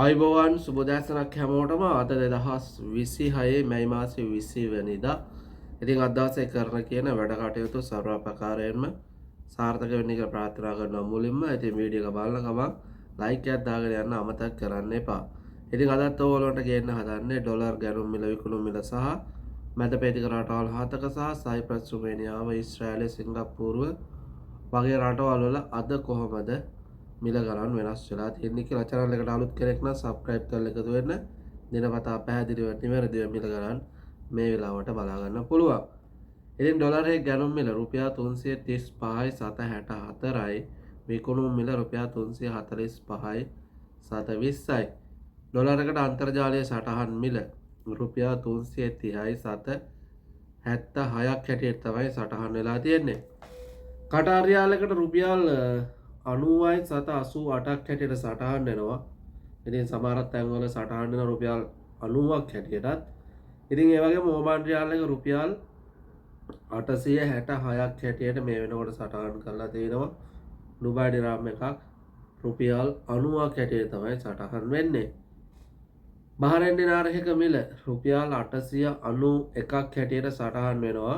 අයිබෝවන් සුබදෑසනක් හැමෝටම අද 2026 මැයි මාසේ 20 වෙනිදා. ඉතින් අද දවසේ කරන කියන වැඩ කටයුතු සර්වාපකාරයෙන්ම සාර්ථක වෙන්න කියලා ප්‍රාර්ථනා කරනවා මුලින්ම. ඉතින් වීඩියෝ එක බලන ගමන් ලයික් එකක් දාගෙන යන්න අමතක කරන්න එපා. ඉතින් අදත් ඔයගොල්ලන්ට කියන්න හදන්නේ ඩොලර් ගැනුම් මිල විකුණුම් මිල සහ මැද පෙතික රටවල් 7ක සහ සයිප්‍රස් රුමේනියාව ඊශ්‍රායලය සිංගප්පූරුව වගේ රටවල් වල අද කොහොමද මිල ගණන් වෙනස් වෙලා තියෙන්නේ කියලා. channel එකට අලුත් කෙනෙක් නම් subscribe කරලා එකතු වෙන්න. දිනපතා පැහැදිලිව නිවැරදිව මිල ගණන් මේ වෙලාවට බලා ගන්න පුළුවන්. ඉතින් ඩොලරයේ ගැනුම් මිල රුපියල් 335යි 764යි. විකුණුම් මිල රුපියල් 345යි 720යි. ඩොලරයකට අන්තර්ජාලීය සටහන් මිල රුපියල් 330යි 776ක් හැටියට තමයි සටහන් වෙලා තියෙන්නේ. කටාර් රියාලයකට රුපියල් 90යි 788ක් හැටියට සටහන් වෙනවා. ඉතින් සමහර තැන්වල සටහන් වෙන රුපියල් 90ක් හැටියටත්. ඉතින් ඒ වගේම ඕමාන් රියාල් එක රුපියල් 866ක් හැටියට මේ වෙනකොට සටහන් කරලා තියෙනවා. ඩුබායි දිරාම් එකක් රුපියල් 90ක් හැටියට තමයි සටහන් වෙන්නේ. බහරයින් දිනාර එක මිල රුපියල් 891ක් හැටියට සටහන් වෙනවා.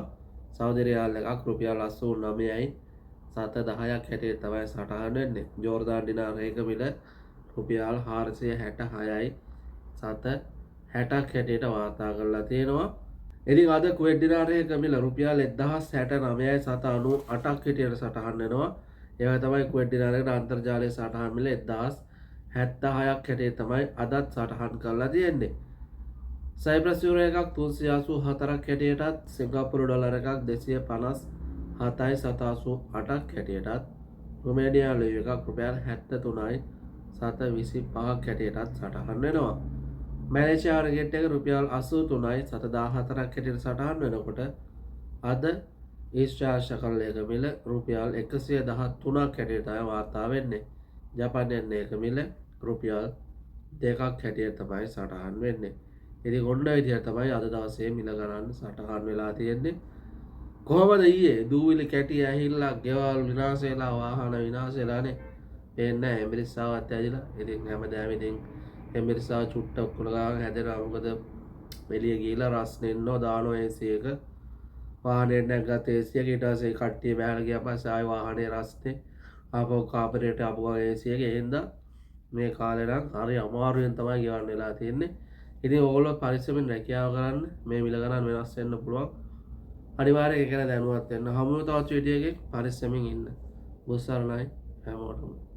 සෞදි රියාල් එකක් රුපියල් 89යි 710ක් හැටියට තමයි සටහන් වෙන්නේ. ජෝර්දාන් දිනාර එක මිල රුපියල් 466යි 760ක් හැටියට වාර්තා කරලා තියෙනවා. ඉතින් අද කුවේට් දිනාර එක මිල රුපියල් 1069යි 798ක් හැටියට සටහන් වෙනවා. ඒවා තමයි කුවේට් දිනාරයකට අන්තර්ජාලීය සටහන් මිල 1076ක් හැටියට තමයි අදත් සටහන් කරලා තියෙන්නේ. සයිප්‍රස් යුරෝ එකක් 384ක් හැටියටත් සිංගප්පූරු ඩොලර් එකක් 257යි 788ක් හැටියටත් රුමේනියානු එකක් රුපියල් 73යි 725ක් හැටියටත් සටහන් වෙනවා. මැලේසියා රින්ගිට් එක රුපියල් 83යි 714ක් හැටියට සටහන් වෙනකොට අද ඊශ්‍රායල් ශකල් එක මිල රුපියල් 113ක් හැටියට තමයි වාර්තා වෙන්නේ. ජපාන් යෙන් එක මිල රුපියල් 2ක් හැටියට තමයි සටහන් වෙන්නේ. ඉතින් ඔන්න විදිහට තමයි අද දවසේ මිල ගණන් සටහන් වෙලා තියෙන්නේ. කොහොමද ඊයේ දූවිලි කැටි ඇහිල්ලා ගෙවල් විනාශ වෙලා වාහන විනාශ වෙලානේ. පේන්නේ නැහැ එම්බිරිස්සාවත් ඇදිලා. ඉතින් හැමදාම ඉතින් එම්බිරිස්සාව චුට්ටක් කුණ ගාගෙන හැදෙනවා. මොකද එළිය ගිහිලා රස්නෙන්නෝ දානවා AC එක. වාහනේ නැගගත් AC එක ඊට පස්සේ කට්ටිය බහලා ගියා පස්සේ ආයි වාහනේ රස්නේ ආපහු කාපරේට ආපු AC එක එහෙන්දා මේ කාලේ නම් හරි අමාරුවෙන් තමයි ගෙවන්න වෙලා තියෙන්නේ. ඉතින් ඕගොල්ලෝ පරිස්සමෙන් රැකියාව කරන්න. මේ මිල ගණන් වෙනස් වෙන්න පුළුවන්. අනිවාර්යයෙන් ඒක ගැන දැනුවත් වෙන්න. හමුවෙමු තවත් වීඩියෝ එකකින්. පරිස්සමෙන් ඉන්න. බුස්සරණයි හැමෝටම.